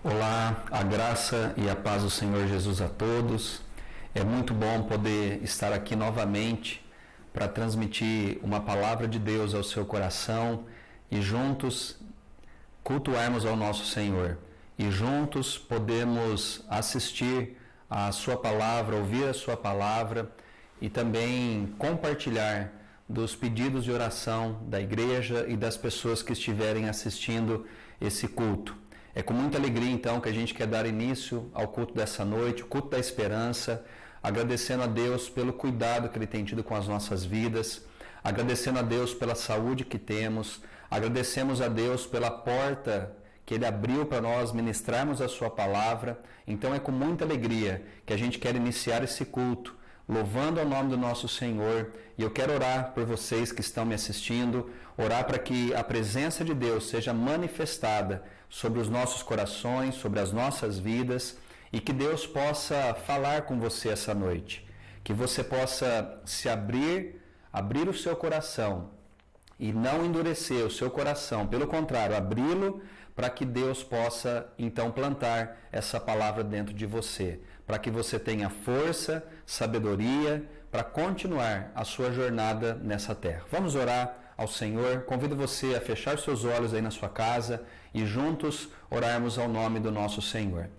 Olá, a graça e a paz do Senhor Jesus a todos. É muito bom poder estar aqui novamente para transmitir uma palavra de Deus ao seu coração e juntos cultuarmos ao nosso Senhor. E juntos podemos assistir a sua palavra, ouvir a sua palavra e também compartilhar dos pedidos de oração da igreja e das pessoas que estiverem assistindo esse culto. É com muita alegria, então, que a gente quer dar início ao culto dessa noite, o culto da esperança, agradecendo a Deus pelo cuidado que Ele tem tido com as nossas vidas, agradecendo a Deus pela saúde que temos, agradecemos a Deus pela porta que Ele abriu para nós ministrarmos a Sua palavra. Então é com muita alegria que a gente quer iniciar esse culto, louvando ao nome do nosso Senhor. E eu quero orar por vocês que estão me assistindo, orar para que a presença de Deus seja manifestada sobre os nossos corações, sobre as nossas vidas, e que Deus possa falar com você essa noite, que você possa se abrir o seu coração e não endurecer o seu coração, pelo contrário, abri-lo para que Deus possa então plantar essa palavra dentro de você, para que você tenha força, sabedoria para continuar a sua jornada nessa terra. Vamos orar ao Senhor. Convido você a fechar seus olhos aí na sua casa e juntos orarmos ao nome do nosso Senhor.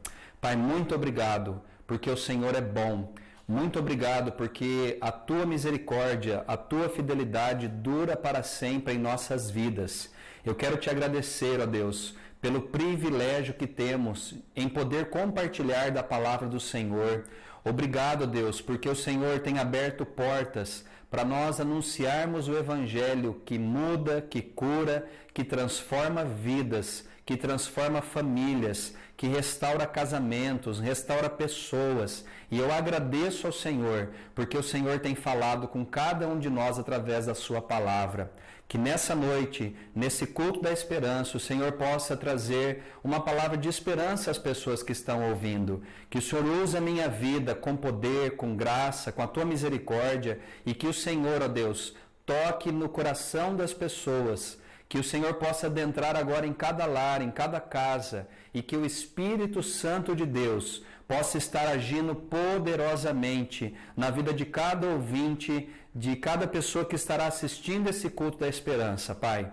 Pai, muito obrigado porque o Senhor é bom. Muito obrigado porque a Tua misericórdia, a Tua fidelidade dura para sempre em nossas vidas. Eu quero Te agradecer, ó Deus, pelo privilégio que temos em poder compartilhar da palavra do Senhor. Obrigado, Deus, porque o Senhor tem aberto portas para nós anunciarmos o Evangelho que muda, que cura, que transforma vidas, que transforma famílias, que restaura casamentos, restaura pessoas. E eu agradeço ao Senhor, porque o Senhor tem falado com cada um de nós através da Sua palavra. Que nessa noite, nesse culto da esperança, o Senhor possa trazer uma palavra de esperança às pessoas que estão ouvindo. Que o Senhor use a minha vida com poder, com graça, com a Tua misericórdia, e que o Senhor, ó Deus, toque no coração das pessoas. Que o Senhor possa adentrar agora em cada lar, em cada casa, e que o Espírito Santo de Deus possa estar agindo poderosamente na vida de cada ouvinte, de cada pessoa que estará assistindo esse culto da esperança, Pai.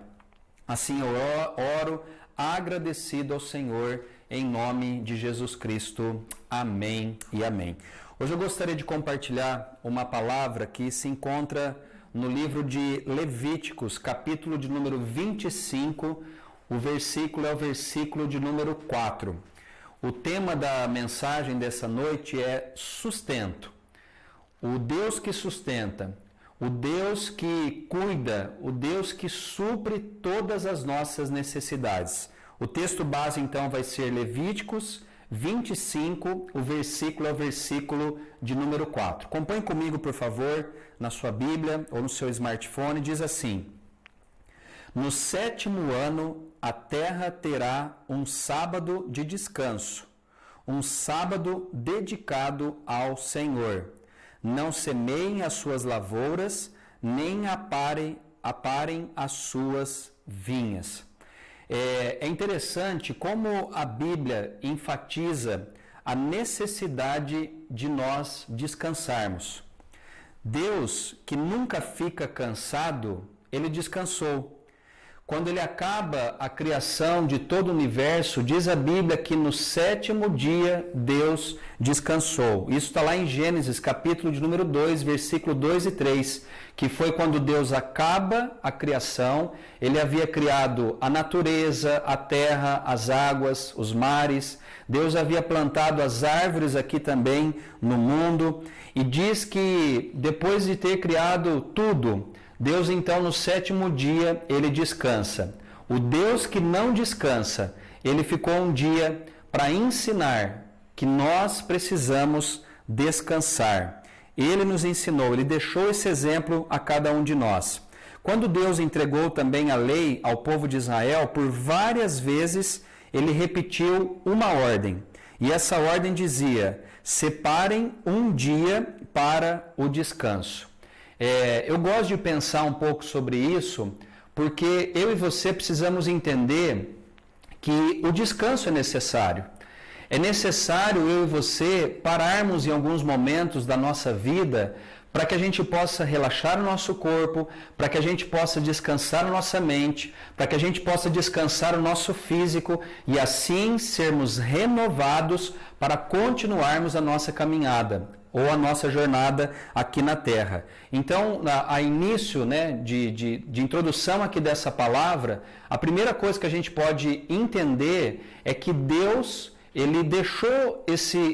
Assim eu oro agradecido ao Senhor, em nome de Jesus Cristo. Amém e amém. Hoje eu gostaria de compartilhar uma palavra que se encontra no livro de Levíticos, capítulo de número 25, o versículo é o versículo de número 4. O tema da mensagem dessa noite é sustento. O Deus que sustenta, o Deus que cuida, o Deus que supre todas as nossas necessidades. O texto base então vai ser Levíticos 25, o versículo é o versículo de número 4. Acompanhe comigo, por favor, na sua Bíblia ou no seu smartphone. Diz assim: No 7º ano, a terra terá um sábado de descanso, um sábado dedicado ao Senhor. Não semeiem as suas lavouras, nem aparem as suas vinhas. É interessante como a Bíblia enfatiza a necessidade de nós descansarmos. Deus, que nunca fica cansado, Ele descansou. Quando Ele acaba a criação de todo o universo, diz a Bíblia que no 7º dia Deus descansou. Isso está lá em Gênesis, capítulo de número 2, versículo 2 e 3, que foi quando Deus acaba a criação. Ele havia criado a natureza, a terra, as águas, os mares. Deus havia plantado as árvores aqui também no mundo. E diz que depois de ter criado tudo, Deus então no 7º dia Ele descansa. O Deus que não descansa, Ele ficou um dia para ensinar que nós precisamos descansar. Ele nos ensinou, Ele deixou esse exemplo a cada um de nós. Quando Deus entregou também a lei ao povo de Israel, por várias vezes Ele repetiu uma ordem. E essa ordem dizia: separem um dia para o descanso. Eu gosto de pensar um pouco sobre isso, porque eu e você precisamos entender que o descanso é necessário. É necessário eu e você pararmos em alguns momentos da nossa vida para que a gente possa relaxar o nosso corpo, para que a gente possa descansar a nossa mente, para que a gente possa descansar o nosso físico e assim sermos renovados para continuarmos a nossa caminhada ou a nossa jornada aqui na Terra. Então, a início, né, de introdução aqui dessa palavra, a primeira coisa que a gente pode entender é que Deus, Ele deixou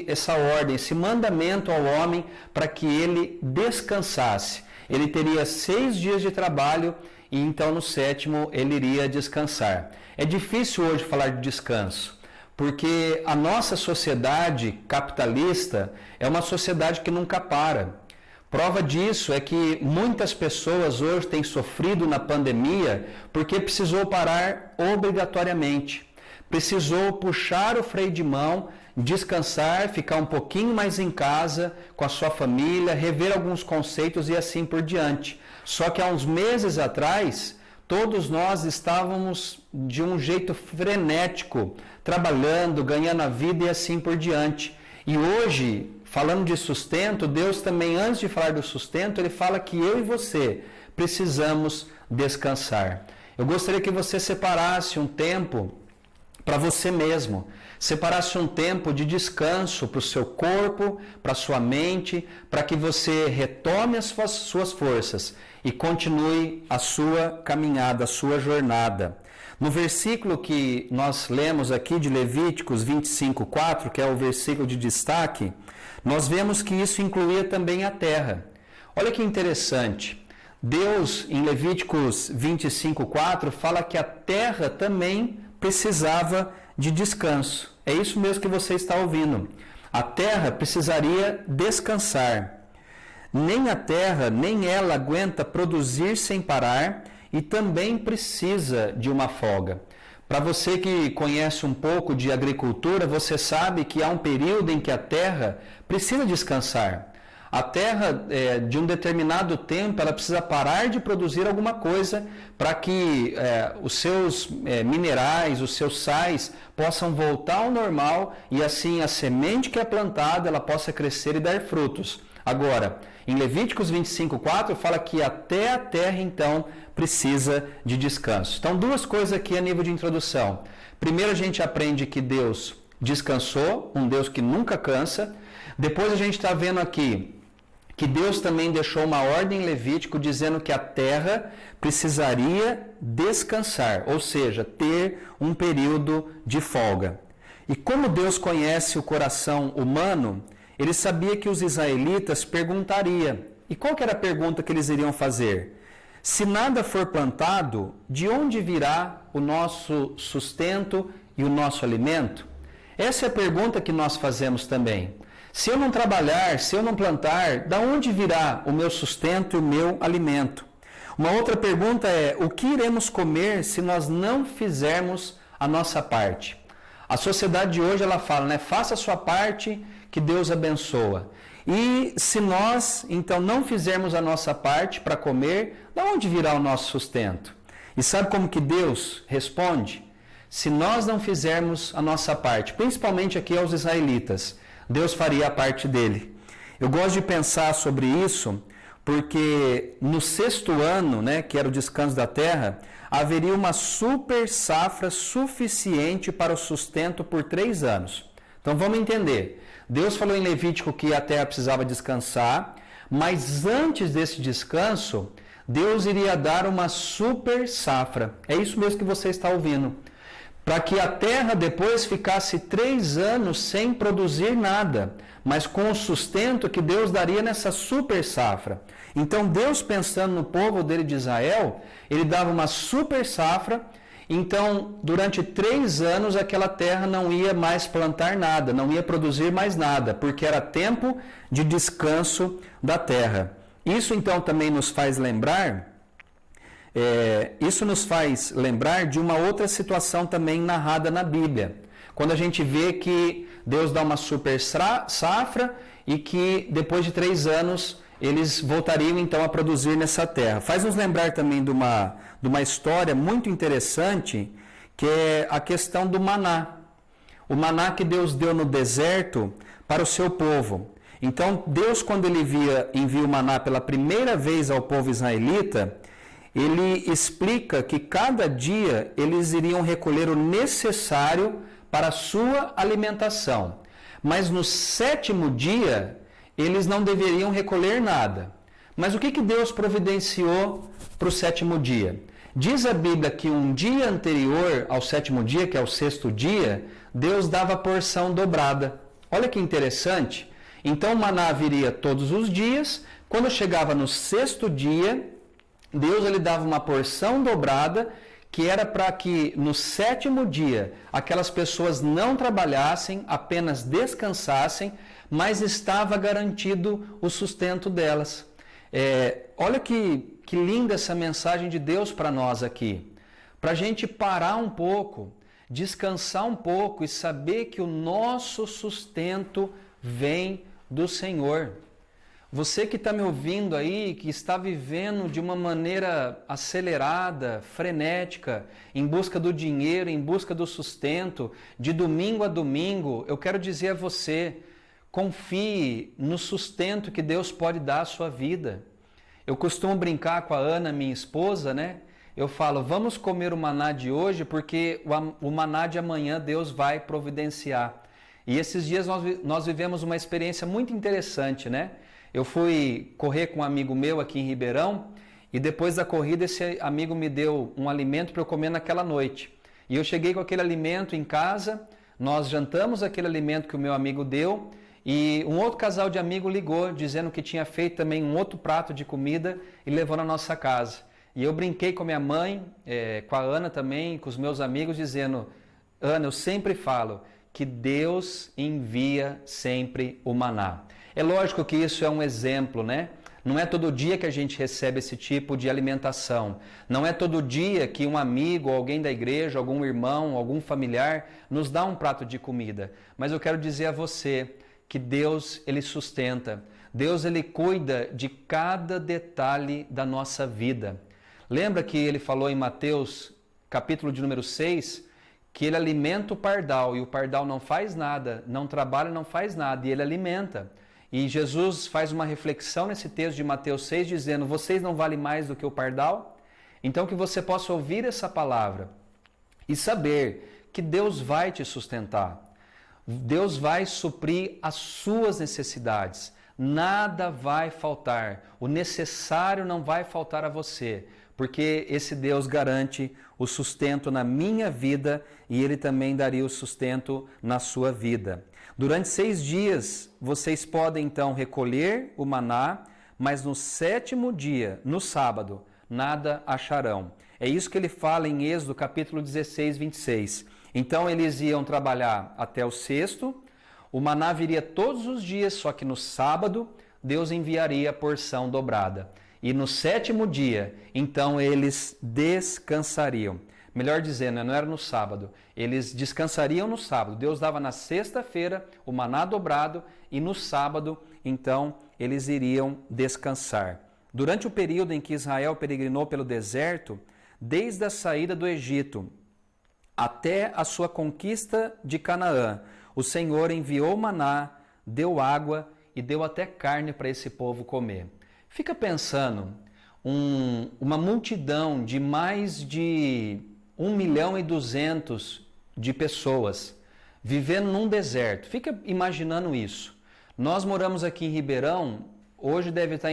essa ordem, esse mandamento ao homem para que ele descansasse. Ele teria 6 dias de trabalho e então no 7º ele iria descansar. É difícil hoje falar de descanso, porque a nossa sociedade capitalista é uma sociedade que nunca para. Prova disso é que muitas pessoas hoje têm sofrido na pandemia porque precisou parar obrigatoriamente. Precisou puxar o freio de mão, descansar, ficar um pouquinho mais em casa com a sua família, rever alguns conceitos e assim por diante. Só que há uns meses atrás, todos nós estávamos de um jeito frenético, trabalhando, ganhando a vida e assim por diante. E hoje, falando de sustento, Deus também, antes de falar do sustento, Ele fala que eu e você precisamos descansar. Eu gostaria que você separasse um tempo para você mesmo, separasse um tempo de descanso para o seu corpo, para a sua mente, para que você retome as suas forças e continue a sua caminhada, a sua jornada. No versículo que nós lemos aqui de Levíticos 25:4, que é o versículo de destaque, nós vemos que isso incluía também a terra. Olha que interessante. Deus, em Levíticos 25:4, fala que a terra também precisava de descanso. É isso mesmo que você está ouvindo. A terra precisaria descansar. Nem a terra, nem ela aguenta produzir sem parar e também precisa de uma folga. Para você que conhece um pouco de agricultura, você sabe que há um período em que a terra precisa descansar. A terra, de um determinado tempo, ela precisa parar de produzir alguma coisa para que os seus minerais, os seus sais, possam voltar ao normal e assim a semente que é plantada, ela possa crescer e dar frutos. Agora, em Levíticos 25:4, fala que até a terra, então, precisa de descanso. Então, 2 coisas aqui a nível de introdução. Primeiro, a gente aprende que Deus descansou, um Deus que nunca cansa. Depois, a gente está vendo aqui que Deus também deixou uma ordem em Levítico dizendo que a terra precisaria descansar, ou seja, ter um período de folga. E como Deus conhece o coração humano, Ele sabia que os israelitas perguntariam. E qual que era a pergunta que eles iriam fazer? Se nada for plantado, de onde virá o nosso sustento e o nosso alimento? Essa é a pergunta que nós fazemos também. Se eu não trabalhar, se eu não plantar, da onde virá o meu sustento e o meu alimento? Uma outra pergunta é, o que iremos comer se nós não fizermos a nossa parte? A sociedade de hoje, ela fala, né? Faça a sua parte, que Deus abençoa. E se nós, então, não fizermos a nossa parte para comer, da onde virá o nosso sustento? E sabe como que Deus responde? Se nós não fizermos a nossa parte, principalmente aqui aos israelitas, Deus faria a parte dele. Eu gosto de pensar sobre isso, porque no 6º ano, né, que era o descanso da terra, haveria uma super safra suficiente para o sustento por 3 anos. Então vamos entender. Deus falou em Levítico que a terra precisava descansar, mas antes desse descanso, Deus iria dar uma super safra. É isso mesmo que você está ouvindo. Para que a terra depois ficasse 3 anos sem produzir nada, mas com o sustento que Deus daria nessa super safra. Então Deus, pensando no povo dele de Israel, ele dava uma super safra. Então, durante 3 anos, aquela terra não ia mais plantar nada, não ia produzir mais nada, porque era tempo de descanso da terra. Isso, então, também nos faz lembrar, de uma outra situação também narrada na Bíblia. Quando a gente vê que Deus dá uma super safra e que depois de 3 anos eles voltariam então a produzir nessa terra. Faz nos lembrar também de uma história muito interessante, que é a questão do maná. o maná que Deus deu no deserto para o seu povo. Então, Deus, quando ele envia o maná pela primeira vez ao povo israelita, ele explica que cada dia eles iriam recolher o necessário para a sua alimentação. Mas no sétimo dia, eles não deveriam recolher nada. Mas o que Deus providenciou para o sétimo dia? Diz a Bíblia que um dia anterior ao sétimo dia, que é o sexto dia, Deus dava porção dobrada. Olha que interessante. Então o maná viria todos os dias. Quando chegava no sexto dia, Deus ele dava uma porção dobrada, que era para que no sétimo dia aquelas pessoas não trabalhassem, apenas descansassem, mas estava garantido o sustento delas. Olha que linda essa mensagem de Deus para nós aqui. Para a gente parar um pouco, descansar um pouco e saber que o nosso sustento vem do Senhor. Você que está me ouvindo aí, que está vivendo de uma maneira acelerada, frenética, em busca do dinheiro, em busca do sustento, de domingo a domingo, eu quero dizer a você, confie no sustento que Deus pode dar à sua vida. Eu costumo brincar com a Ana, minha esposa, né? Eu falo, vamos comer o maná de hoje, porque o maná de amanhã Deus vai providenciar. E esses dias nós vivemos uma experiência muito interessante, né? Eu fui correr com um amigo meu aqui em Ribeirão e depois da corrida esse amigo me deu um alimento para eu comer naquela noite. E eu cheguei com aquele alimento em casa, nós jantamos aquele alimento que o meu amigo deu e um outro casal de amigo ligou dizendo que tinha feito também um outro prato de comida e levou na nossa casa. E eu brinquei com a minha mãe, com a Ana também, com os meus amigos, dizendo, Ana, eu sempre falo que Deus envia sempre o maná. É lógico que isso é um exemplo, né? Não é todo dia que a gente recebe esse tipo de alimentação. Não é todo dia que um amigo, alguém da igreja, algum irmão, algum familiar nos dá um prato de comida. Mas eu quero dizer a você que Deus, ele sustenta. Deus, ele cuida de cada detalhe da nossa vida. Lembra que ele falou em Mateus, capítulo de número 6, que ele alimenta o pardal e o pardal não faz nada, não trabalha, não faz nada e ele alimenta. E Jesus faz uma reflexão nesse texto de Mateus 6, dizendo, vocês não valem mais do que o pardal? Então que você possa ouvir essa palavra e saber que Deus vai te sustentar. Deus vai suprir as suas necessidades. Nada vai faltar. O necessário não vai faltar a você, porque esse Deus garante o sustento na minha vida e Ele também daria o sustento na sua vida. Durante 6 dias, vocês podem então recolher o maná, mas no sétimo dia, no sábado, nada acharão. É isso que ele fala em Êxodo, capítulo 16, 26. Então, eles iam trabalhar até o sexto, o maná viria todos os dias, só que no sábado, Deus enviaria a porção dobrada. E no sétimo dia, então, eles descansariam. Melhor dizendo, não era no sábado, eles descansariam no sábado. Deus dava na sexta-feira o maná dobrado e no sábado, então, eles iriam descansar. Durante o período em que Israel peregrinou pelo deserto, desde a saída do Egito até a sua conquista de Canaã, o Senhor enviou maná, deu água e deu até carne para esse povo comer. Fica pensando, uma multidão de mais de 1.200.000 de pessoas vivendo num deserto. Fica imaginando isso. Nós moramos aqui em Ribeirão, hoje deve estar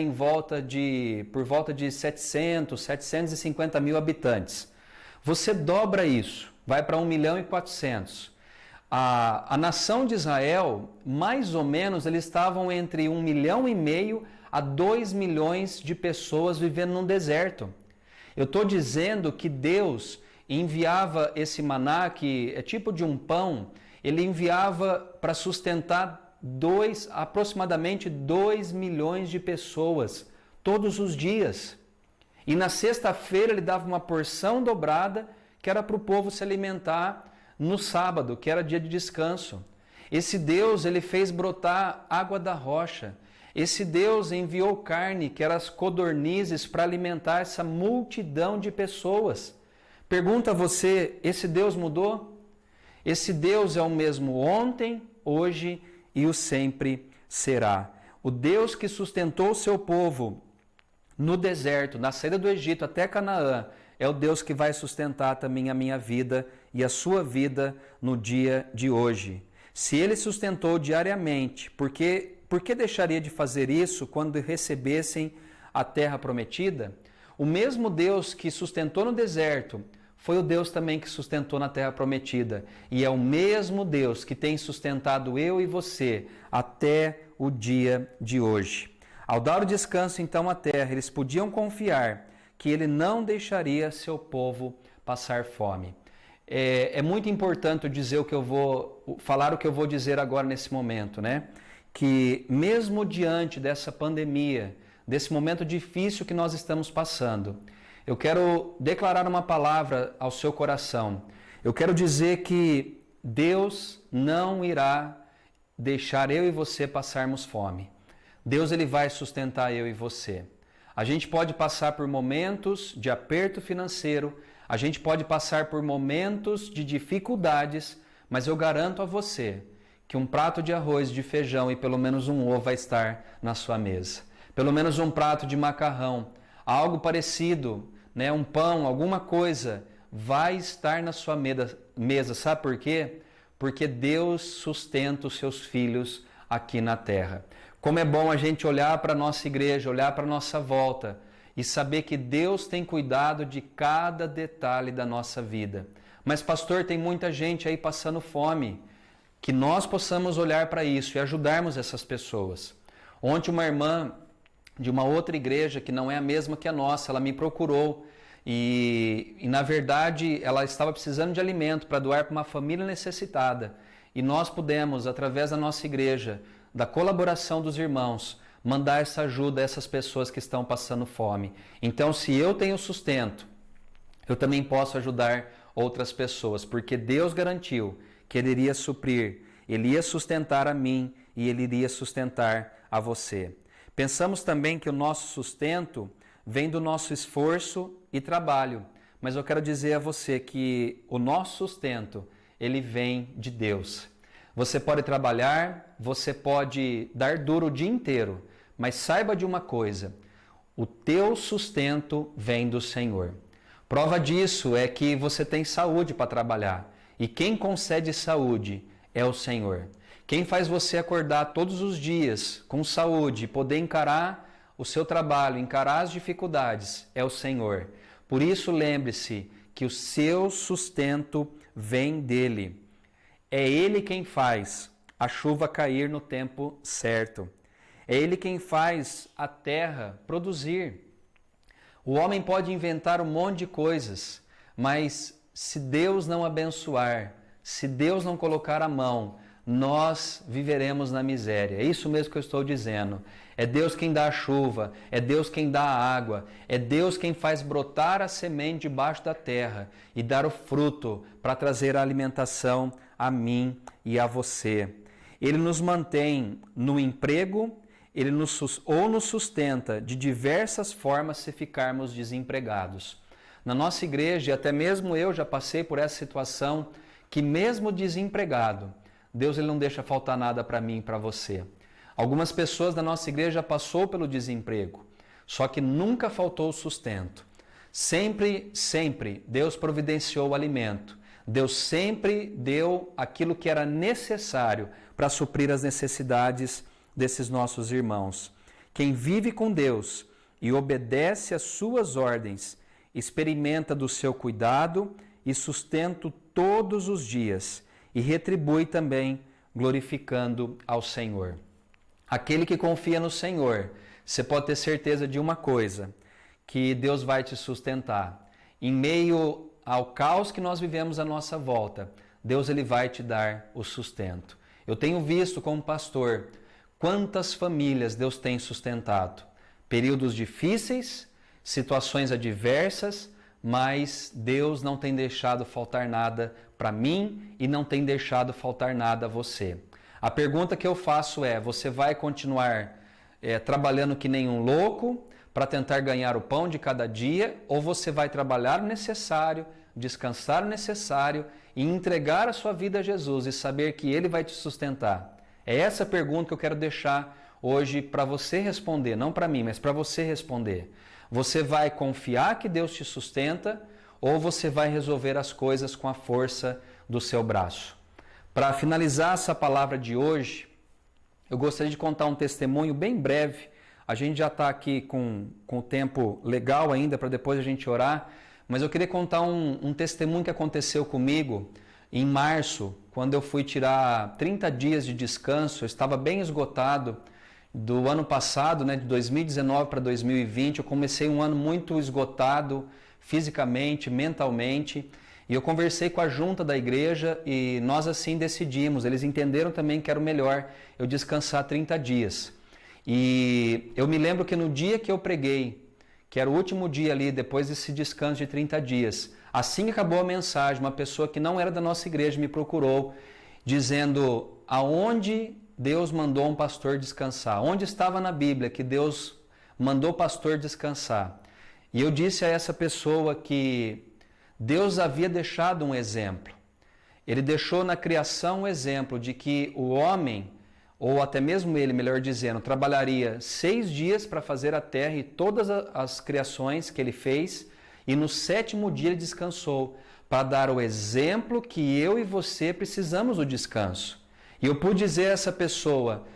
por volta de 750 mil habitantes. Você dobra isso, vai para 1.400.000. A nação de Israel, mais ou menos, eles estavam entre 1,5 milhão a 2 milhões de pessoas vivendo num deserto. Eu estou dizendo que Deus enviava esse maná, que é tipo de um pão, ele enviava para sustentar aproximadamente 2 milhões de pessoas todos os dias. E na sexta-feira ele dava uma porção dobrada que era para o povo se alimentar no sábado, que era dia de descanso. Esse Deus, ele fez brotar água da rocha. Esse Deus enviou carne, que eram as codornizes, para alimentar essa multidão de pessoas. Pergunta a você, esse Deus mudou? Esse Deus é o mesmo ontem, hoje e o sempre será. O Deus que sustentou o seu povo no deserto, na saída do Egito até Canaã, é o Deus que vai sustentar também a minha vida e a sua vida no dia de hoje. Se Ele sustentou diariamente, por que deixaria de fazer isso quando recebessem a terra prometida? O mesmo Deus que sustentou no deserto foi o Deus também que sustentou na terra prometida. E é o mesmo Deus que tem sustentado eu e você até o dia de hoje. Ao dar o descanso então à terra, eles podiam confiar que Ele não deixaria seu povo passar fome. É muito importante dizer falar o que eu vou dizer agora nesse momento, né? Que mesmo diante dessa pandemia, desse momento difícil que nós estamos passando, eu quero declarar uma palavra ao seu coração. Eu quero dizer que Deus não irá deixar eu e você passarmos fome. Deus ele vai sustentar eu e você. A gente pode passar por momentos de aperto financeiro, a gente pode passar por momentos de dificuldades, mas eu garanto a você que um prato de arroz, de feijão e pelo menos um ovo vai estar na sua mesa. Pelo menos um prato de macarrão, algo parecido, né? Um pão, alguma coisa, vai estar na sua mesa. Sabe por quê? Porque Deus sustenta os seus filhos aqui na terra. Como é bom a gente olhar para a nossa igreja, olhar para a nossa volta e saber que Deus tem cuidado de cada detalhe da nossa vida. Mas pastor, tem muita gente aí passando fome. Que nós possamos olhar para isso e ajudarmos essas pessoas. Ontem uma irmã de uma outra igreja, que não é a mesma que a nossa, ela me procurou e na verdade ela estava precisando de alimento para doar para uma família necessitada. E nós pudemos, através da nossa igreja, da colaboração dos irmãos, mandar essa ajuda a essas pessoas que estão passando fome. Então, se eu tenho sustento, eu também posso ajudar outras pessoas, porque Deus garantiu que Ele iria suprir, Ele ia sustentar a mim e Ele iria sustentar a você. Pensamos também que o nosso sustento vem do nosso esforço e trabalho, mas eu quero dizer a você que o nosso sustento, ele vem de Deus. Você pode trabalhar, você pode dar duro o dia inteiro, mas saiba de uma coisa, o teu sustento vem do Senhor. Prova disso é que você tem saúde para trabalhar, e quem concede saúde é o Senhor. Quem faz você acordar todos os dias com saúde e poder encarar o seu trabalho, encarar as dificuldades, é o Senhor. Por isso, lembre-se que o seu sustento vem dele. É Ele quem faz a chuva cair no tempo certo. É Ele quem faz a terra produzir. O homem pode inventar um monte de coisas, mas se Deus não abençoar, se Deus não colocar a mão, nós viveremos na miséria. É isso mesmo que eu estou dizendo. É Deus quem dá a chuva, é Deus quem dá a água, é Deus quem faz brotar a semente debaixo da terra e dar o fruto para trazer a alimentação a mim e a você. Ele nos mantém no emprego, Ele nos sustenta de diversas formas se ficarmos desempregados. Na nossa igreja, até mesmo eu já passei por essa situação, que mesmo desempregado, Deus ele não deixa faltar nada para mim e para você. Algumas pessoas da nossa igreja passou pelo desemprego, só que nunca faltou o sustento. Sempre Deus providenciou o alimento. Deus sempre deu aquilo que era necessário para suprir as necessidades desses nossos irmãos. Quem vive com Deus e obedece às suas ordens, experimenta do seu cuidado e sustento todos os dias e retribui também glorificando ao Senhor. Aquele que confia no Senhor, você pode ter certeza de uma coisa, que Deus vai te sustentar. Em meio ao caos que nós vivemos à nossa volta, Deus ele vai te dar o sustento. Eu tenho visto como pastor quantas famílias Deus tem sustentado. Períodos difíceis, situações adversas, mas Deus não tem deixado faltar nada para mim e não tem deixado faltar nada a você. A pergunta que eu faço é, você vai continuar trabalhando que nem um louco para tentar ganhar o pão de cada dia, ou você vai trabalhar o necessário, descansar o necessário e entregar a sua vida a Jesus e saber que Ele vai te sustentar? É essa pergunta que eu quero deixar hoje para você responder, não para mim, mas para você responder. Você vai confiar que Deus te sustenta ou você vai resolver as coisas com a força do seu braço? Para finalizar essa palavra de hoje, eu gostaria de contar um testemunho bem breve. A gente já está aqui com o tempo legal ainda para depois a gente orar, mas eu queria contar um testemunho que aconteceu comigo em março, quando eu fui tirar 30 dias de descanso. Eu estava bem esgotado do ano passado, né, de 2019 para 2020. Eu comecei um ano muito esgotado fisicamente, mentalmente, e eu conversei com a junta da igreja e nós assim decidimos. Eles entenderam também que era o melhor eu descansar 30 dias. E eu me lembro que no dia que eu preguei, que era o último dia ali, depois desse descanso de 30 dias, assim que acabou a mensagem, uma pessoa que não era da nossa igreja me procurou, dizendo aonde Deus mandou um pastor descansar, onde estava na Bíblia que Deus mandou o pastor descansar. E eu disse a essa pessoa que Deus havia deixado um exemplo. Ele deixou na criação um exemplo de que o homem, ou até mesmo ele, melhor dizendo, trabalharia 6 dias para fazer a terra e todas as criações que ele fez, e no 7º dia ele descansou, para dar o exemplo que eu e você precisamos do descanso. E eu pude dizer a essa pessoa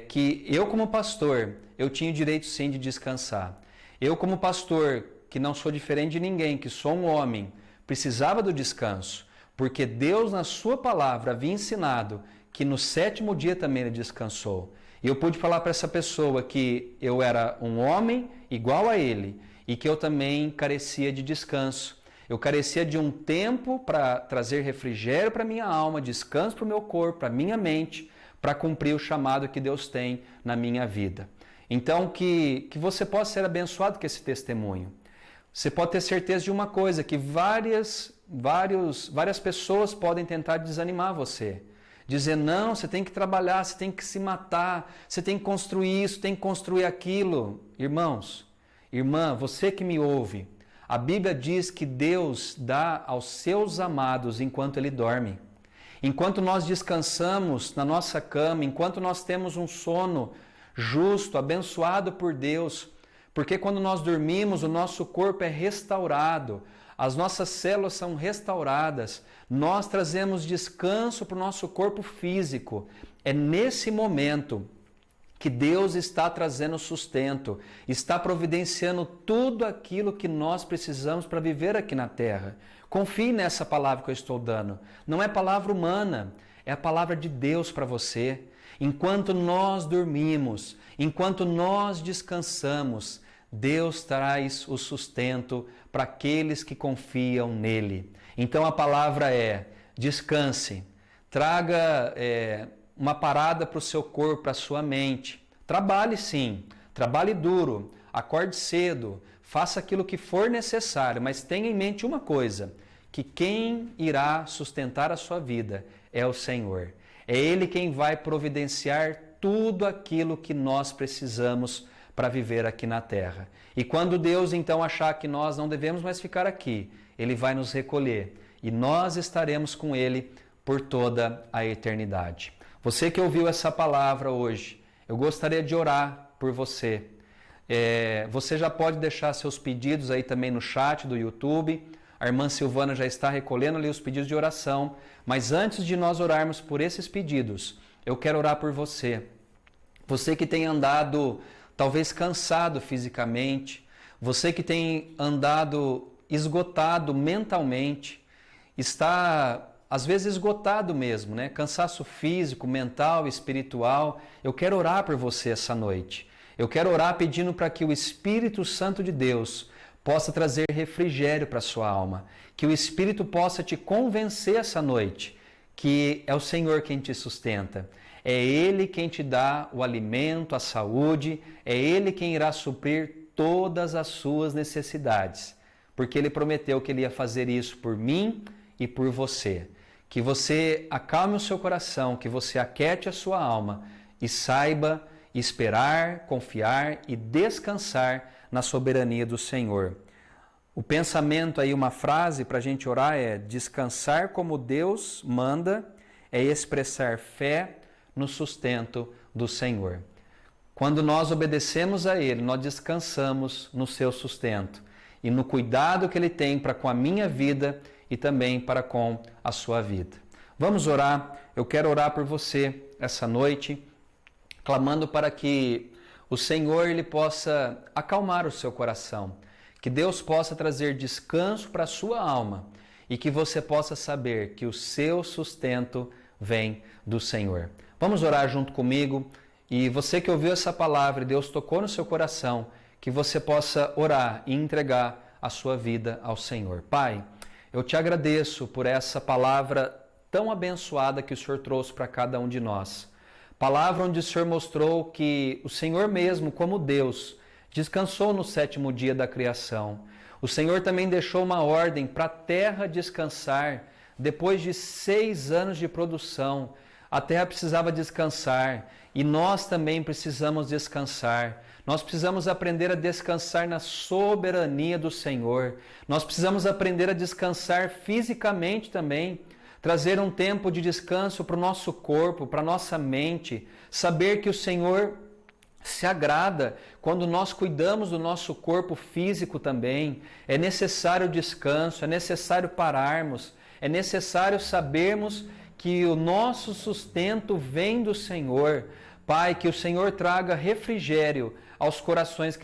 que eu, como pastor, eu tinha o direito sim de descansar. Eu, como pastor, que não sou diferente de ninguém, que sou um homem, precisava do descanso, porque Deus, na sua palavra, havia ensinado que no 7º dia também ele descansou. E eu pude falar para essa pessoa que eu era um homem igual a ele e que eu também carecia de descanso. Eu carecia de um tempo para trazer refrigério para minha alma, descanso para o meu corpo, para a minha mente, para cumprir o chamado que Deus tem na minha vida. Então, que você possa ser abençoado com esse testemunho. Você pode ter certeza de uma coisa, que várias pessoas podem tentar desanimar você. Dizer, não, você tem que trabalhar, você tem que se matar, você tem que construir isso, tem que construir aquilo. Irmãos, irmã, você que me ouve, a Bíblia diz que Deus dá aos seus amados enquanto Ele dorme. Enquanto nós descansamos na nossa cama, enquanto nós temos um sono justo, abençoado por Deus, porque quando nós dormimos, o nosso corpo é restaurado, as nossas células são restauradas, nós trazemos descanso para o nosso corpo físico. É nesse momento que Deus está trazendo sustento, está providenciando tudo aquilo que nós precisamos para viver aqui na terra. Confie nessa palavra que eu estou dando. Não é palavra humana, é a palavra de Deus para você. Enquanto nós dormimos, enquanto nós descansamos, Deus traz o sustento para aqueles que confiam nele. Então a palavra é: descanse, traga uma parada para o seu corpo, para a sua mente. Trabalhe sim, trabalhe duro, acorde cedo, faça aquilo que for necessário, mas tenha em mente uma coisa, que quem irá sustentar a sua vida é o Senhor. É Ele quem vai providenciar tudo aquilo que nós precisamos para viver aqui na terra. E quando Deus então achar que nós não devemos mais ficar aqui, Ele vai nos recolher e nós estaremos com Ele por toda a eternidade. Você que ouviu essa palavra hoje, eu gostaria de orar por você. Você já pode deixar seus pedidos aí também no chat do YouTube. A irmã Silvana já está recolhendo ali os pedidos de oração. Mas antes de nós orarmos por esses pedidos, eu quero orar por você. Você que tem andado talvez cansado fisicamente, você que tem andado esgotado mentalmente, está às vezes esgotado mesmo, né? Cansaço físico, mental, espiritual. Eu quero orar por você essa noite. Eu quero orar pedindo para que o Espírito Santo de Deus possa trazer refrigério para a sua alma, que o Espírito possa te convencer essa noite que é o Senhor quem te sustenta. É Ele quem te dá o alimento, a saúde, é Ele quem irá suprir todas as suas necessidades, porque Ele prometeu que Ele ia fazer isso por mim e por você. Que você acalme o seu coração, que você aquete a sua alma e saiba esperar, confiar e descansar na soberania do Senhor. O pensamento aí, uma frase para a gente orar é: descansar como Deus manda é expressar fé no sustento do Senhor. Quando nós obedecemos a Ele, nós descansamos no seu sustento e no cuidado que Ele tem para com a minha vida e também para com a sua vida. Vamos orar. Eu quero orar por você essa noite, clamando para que o Senhor Ele possa acalmar o seu coração, que Deus possa trazer descanso para a sua alma e que você possa saber que o seu sustento vem do Senhor. Vamos orar junto comigo. E você que ouviu essa palavra e Deus tocou no seu coração, que você possa orar e entregar a sua vida ao Senhor. Pai, eu te agradeço por essa palavra tão abençoada que o Senhor trouxe para cada um de nós. Palavra onde o Senhor mostrou que o Senhor mesmo, como Deus, descansou no 7º dia da criação. O Senhor também deixou uma ordem para a terra descansar. Depois de 6 anos de produção, a terra precisava descansar e nós também precisamos descansar. Nós precisamos aprender a descansar na soberania do Senhor. Nós precisamos aprender a descansar fisicamente também. Trazer um tempo de descanso para o nosso corpo, para a nossa mente. Saber que o Senhor se agrada quando nós cuidamos do nosso corpo físico também. É necessário descanso, é necessário pararmos, é necessário sabermos que o nosso sustento vem do Senhor. Pai, que o Senhor traga refrigério aos corações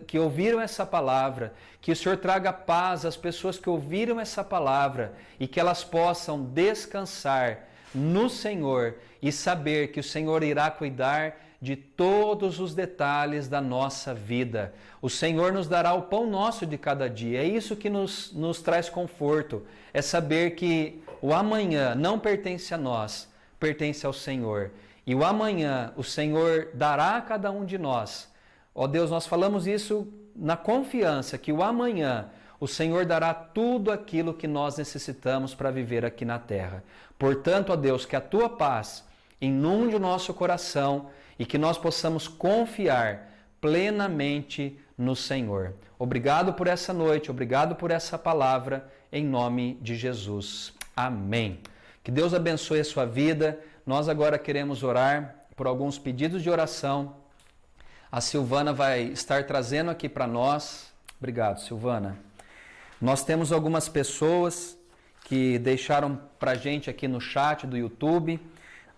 que ouviram essa palavra, que o Senhor traga paz às pessoas que ouviram essa palavra e que elas possam descansar no Senhor e saber que o Senhor irá cuidar de todos os detalhes da nossa vida. O Senhor nos dará o pão nosso de cada dia. É isso que nos traz conforto, é saber que o amanhã não pertence a nós, pertence ao Senhor. E o amanhã o Senhor dará a cada um de nós. Ó Deus, nós falamos isso na confiança que o amanhã o Senhor dará tudo aquilo que nós necessitamos para viver aqui na terra. Portanto, ó Deus, que a tua paz inunde o nosso coração e que nós possamos confiar plenamente no Senhor. Obrigado por essa noite, obrigado por essa palavra, em nome de Jesus. Amém. Que Deus abençoe a sua vida. Nós agora queremos orar por alguns pedidos de oração. A Silvana vai estar trazendo aqui para nós. Obrigado, Silvana. Nós temos algumas pessoas que deixaram para a gente aqui no chat do YouTube.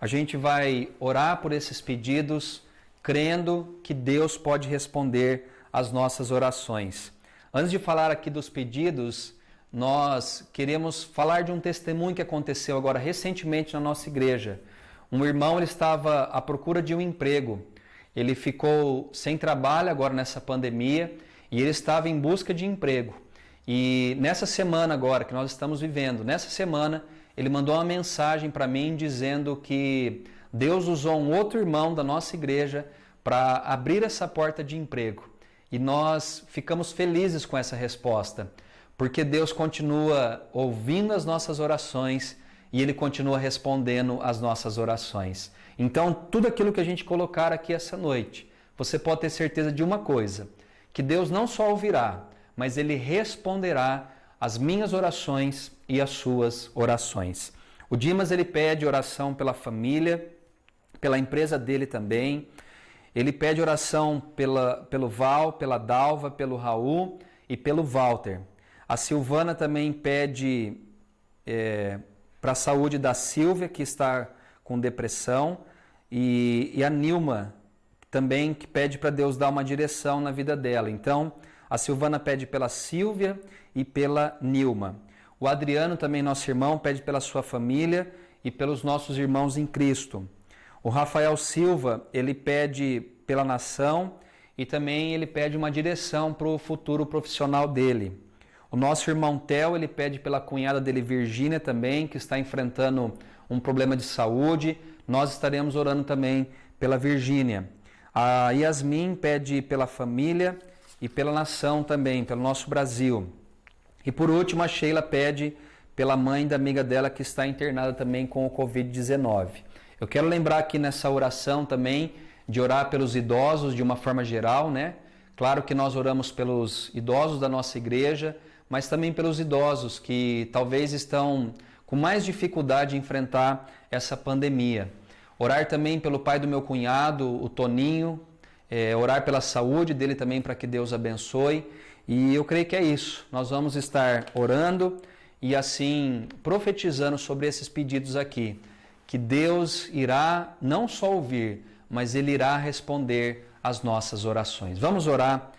A gente vai orar por esses pedidos, crendo que Deus pode responder às nossas orações. Antes de falar aqui dos pedidos, nós queremos falar de um testemunho que aconteceu agora recentemente na nossa igreja. Um irmão, ele estava à procura de um emprego. Ele ficou sem trabalho agora nessa pandemia e ele estava em busca de emprego. E nessa semana agora que nós estamos vivendo, nessa semana, ele mandou uma mensagem para mim dizendo que Deus usou um outro irmão da nossa igreja para abrir essa porta de emprego. E nós ficamos felizes com essa resposta, porque Deus continua ouvindo as nossas orações e Ele continua respondendo às nossas orações. Então, tudo aquilo que a gente colocar aqui essa noite, você pode ter certeza de uma coisa, que Deus não só ouvirá, mas Ele responderá às minhas orações e às suas orações. O Dimas, ele pede oração pela família, pela empresa dele também. Ele pede oração pelo Val, pela Dalva, pelo Raul e pelo Walter. A Silvana também pede para a saúde da Silvia, que está com depressão, e a Nilma também, que pede para Deus dar uma direção na vida dela. Então, a Silvana pede pela Silvia e pela Nilma. O Adriano, também nosso irmão, pede pela sua família e pelos nossos irmãos em Cristo. O Rafael Silva, ele pede pela nação e também ele pede uma direção para o futuro profissional dele. O nosso irmão Theo, ele pede pela cunhada dele, Virgínia, também, que está enfrentando um problema de saúde. Nós estaremos orando também pela Virgínia. A Yasmin pede pela família e pela nação também, pelo nosso Brasil. E por último, a Sheila pede pela mãe da amiga dela que está internada também com o Covid-19. Eu quero lembrar aqui nessa oração também de orar pelos idosos de uma forma geral, né? Claro que nós oramos pelos idosos da nossa igreja, mas também pelos idosos que talvez estão com mais dificuldade em enfrentar essa pandemia. Orar também pelo pai do meu cunhado, o Toninho, orar pela saúde dele também para que Deus abençoe. E eu creio que é isso. Nós vamos estar orando e assim profetizando sobre esses pedidos aqui, que Deus irá não só ouvir, mas Ele irá responder às nossas orações. Vamos orar.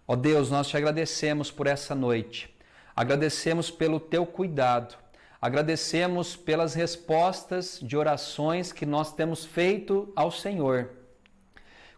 Ó Deus, nós te agradecemos por essa noite, agradecemos pelo Teu cuidado, agradecemos pelas respostas de orações que nós temos feito ao Senhor.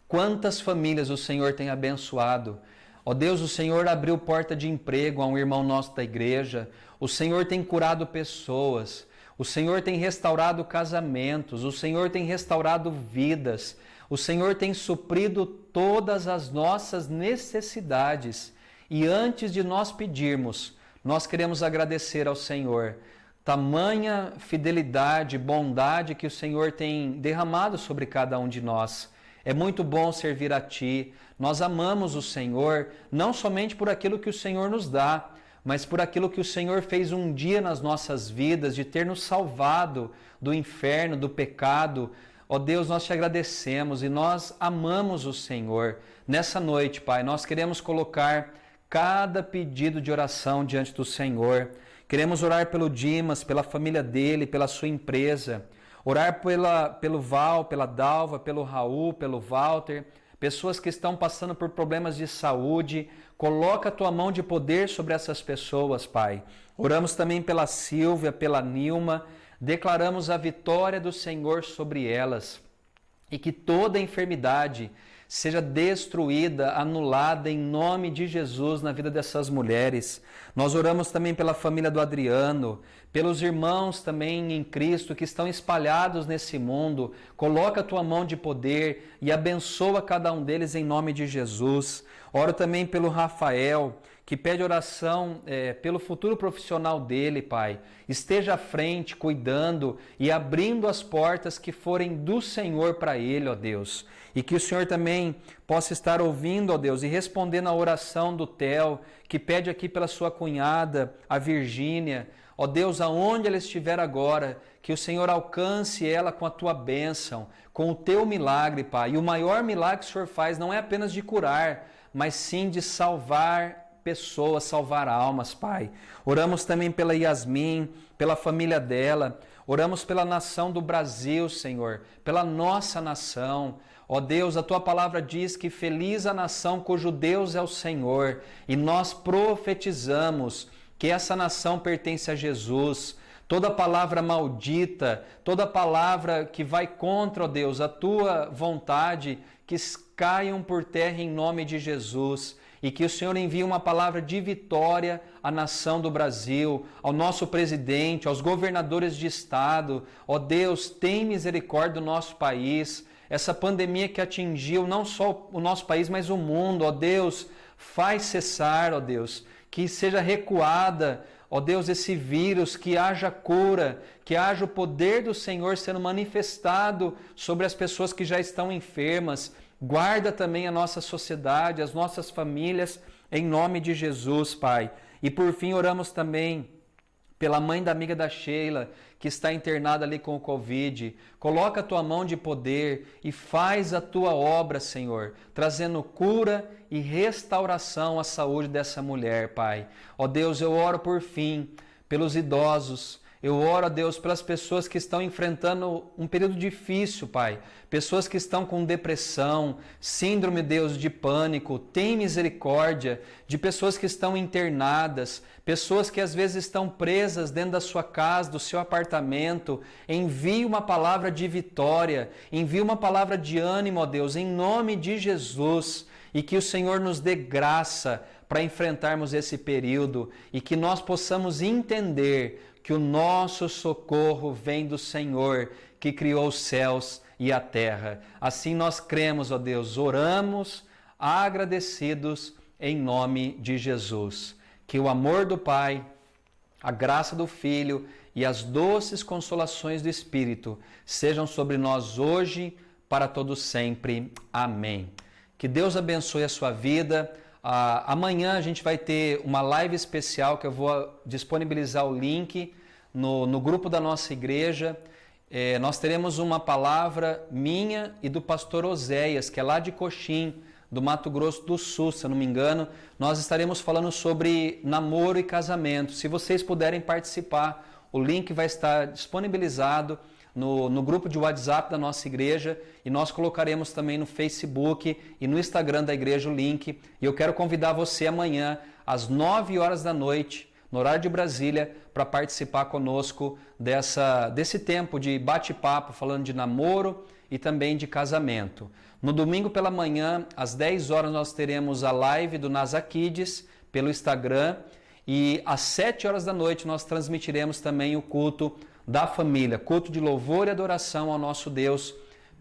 Quantas famílias o Senhor tem abençoado. Ó Deus, o Senhor abriu porta de emprego a um irmão nosso da igreja, o Senhor tem curado pessoas, o Senhor tem restaurado casamentos, o Senhor tem restaurado vidas, o Senhor tem suprido todas as nossas necessidades. E antes de nós pedirmos, nós queremos agradecer ao Senhor. Tamanha fidelidade, bondade que o Senhor tem derramado sobre cada um de nós. É muito bom servir a Ti. Nós amamos o Senhor, não somente por aquilo que o Senhor nos dá, mas por aquilo que o Senhor fez um dia nas nossas vidas, de ter nos salvado do inferno, do pecado. Ó Deus, nós te agradecemos e nós amamos o Senhor. Nessa noite, Pai, nós queremos colocar cada pedido de oração diante do Senhor. Queremos orar pelo Dimas, pela família dele, pela sua empresa. Orar pelo Val, pela Dalva, pelo Raul, pelo Walter, pessoas que estão passando por problemas de saúde. Coloca a Tua mão de poder sobre essas pessoas, Pai. Oramos também pela Silvia, pela Nilma. Declaramos a vitória do Senhor sobre elas e que toda enfermidade seja destruída, anulada em nome de Jesus na vida dessas mulheres. Nós oramos também pela família do Adriano, pelos irmãos também em Cristo que estão espalhados nesse mundo. Coloca a Tua mão de poder e abençoa cada um deles em nome de Jesus. Oro também pelo Rafael, que pede oração pelo futuro profissional dele, Pai. Esteja à frente, cuidando e abrindo as portas que forem do Senhor para ele, ó Deus. E que o Senhor também possa estar ouvindo, ó Deus, e respondendo a oração do Theo, que pede aqui pela sua cunhada, a Virgínia. Ó Deus, aonde ela estiver agora, que o Senhor alcance ela com a Tua bênção, com o Teu milagre, Pai. E o maior milagre que o Senhor faz não é apenas de curar, mas sim de salvar pessoas, salvar almas, Pai. Oramos também pela Yasmin, pela família dela. Oramos pela nação do Brasil, Senhor, pela nossa nação. Ó Deus, a Tua palavra diz que feliz a nação cujo Deus é o Senhor. E nós profetizamos que essa nação pertence a Jesus. Toda palavra maldita, toda palavra que vai contra, ó Deus, a Tua vontade, que caiam por terra em nome de Jesus. E que o Senhor envie uma palavra de vitória à nação do Brasil, ao nosso presidente, aos governadores de estado. Ó Deus, tem misericórdia do nosso país. Essa pandemia que atingiu não só o nosso país, mas o mundo. Ó Deus, faz cessar, ó Deus, que seja recuada, ó Deus, esse vírus, que haja cura, que haja o poder do Senhor sendo manifestado sobre as pessoas que já estão enfermas. Guarda também a nossa sociedade, as nossas famílias, em nome de Jesus, Pai. E por fim, oramos também pela mãe da amiga da Sheila, que está internada ali com o Covid. Coloca a Tua mão de poder e faz a Tua obra, Senhor, trazendo cura e restauração à saúde dessa mulher, Pai. Ó Deus, eu oro por fim pelos idosos. Eu oro, a Deus, pelas pessoas que estão enfrentando um período difícil, Pai. Pessoas que estão com depressão, síndrome, Deus, de pânico. Tem misericórdia de pessoas que estão internadas, pessoas que às vezes estão presas dentro da sua casa, do seu apartamento. Envie uma palavra de vitória, envie uma palavra de ânimo, ó Deus, em nome de Jesus. E que o Senhor nos dê graça para enfrentarmos esse período e que nós possamos entender que o nosso socorro vem do Senhor, que criou os céus e a terra. Assim nós cremos, ó Deus, oramos agradecidos em nome de Jesus. Que o amor do Pai, a graça do Filho e as doces consolações do Espírito sejam sobre nós hoje, para todo sempre. Amém. Que Deus abençoe a sua vida, Amanhã a gente vai ter uma live especial que eu vou disponibilizar o link no grupo da nossa igreja. Nós teremos uma palavra minha e do pastor Oséias, que é lá de Coxim, do Mato Grosso do Sul, se eu não me engano. Nós estaremos falando sobre namoro e casamento. Se vocês puderem participar, o link vai estar disponibilizado no grupo de WhatsApp da nossa igreja, e nós colocaremos também no Facebook e no Instagram da igreja o link. E eu quero convidar você amanhã, às 9 horas da noite, no horário de Brasília, para participar conosco desse tempo de bate-papo, falando de namoro e também de casamento. No domingo pela manhã, às 10 horas, nós teremos a live do NASA Kids pelo Instagram, e às 7 horas da noite nós transmitiremos também o culto da família, culto de louvor e adoração ao nosso Deus,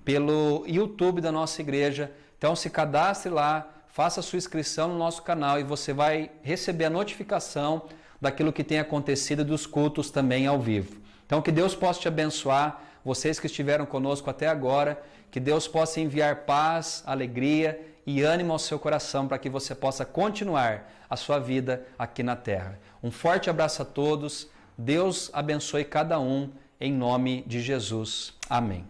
pelo YouTube da nossa igreja. Então se cadastre lá, faça a sua inscrição no nosso canal e você vai receber a notificação daquilo que tem acontecido, dos cultos também ao vivo. Então que Deus possa te abençoar, vocês que estiveram conosco até agora, que Deus possa enviar paz, alegria e ânimo ao seu coração para que você possa continuar a sua vida aqui na terra. Um forte abraço a todos. Deus abençoe cada um, em nome de Jesus. Amém.